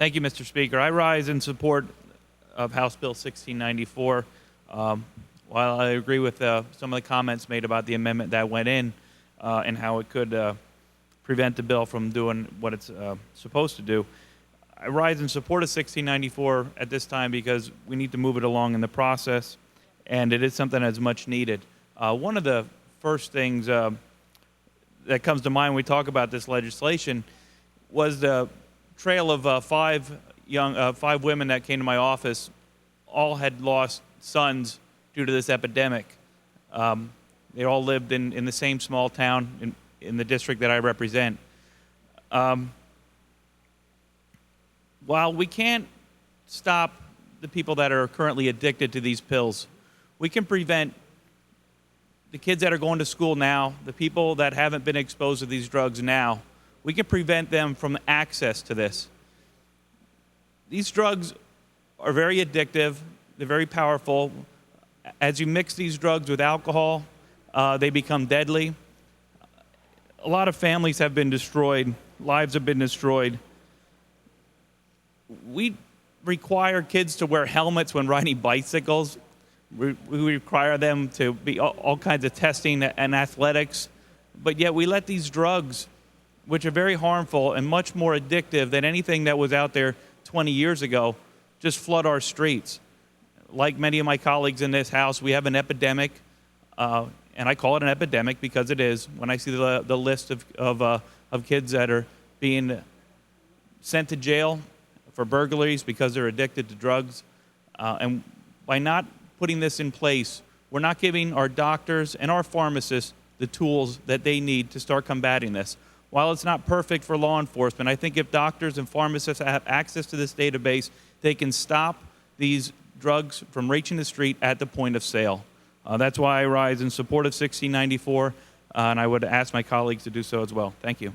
Thank you, Mr. Speaker. I rise in support of House Bill 1694. While I agree with some of the comments made about the amendment that went in and how it could prevent the bill from doing what it's supposed to do, I rise in support of 1694 at this time because we need to move it along in the process, and it is something that's much needed. One of the first things that comes to mind when we talk about this legislation was the trail of five women that came to my office. All had lost sons due to this epidemic. They all lived in the same small town in the district that I represent. While we can't stop the people that are currently addicted to these pills, we can prevent the kids that are going to school now, the people that haven't been exposed to these drugs now. We can prevent them from access to this. These drugs are very addictive. They're very powerful. As you mix these drugs with alcohol, they become deadly. A lot of families have been destroyed. Lives have been destroyed. We require kids to wear helmets when riding bicycles. We require them to be all kinds of testing and athletics. But yet we let these drugs, which are very harmful and much more addictive than anything that was out there 20 years ago, just flood our streets. Like many of my colleagues in this House, we have an epidemic, and I call it an epidemic because it is. When I see the list of kids that are being sent to jail for burglaries because they're addicted to drugs, and by not putting this in place, we're not giving our doctors and our pharmacists the tools that they need to start combating this. While it's not perfect for law enforcement, I think if doctors and pharmacists have access to this database, they can stop these drugs from reaching the street at the point of sale. That's why I rise in support of 1694, and I would ask my colleagues to do so as well. Thank you.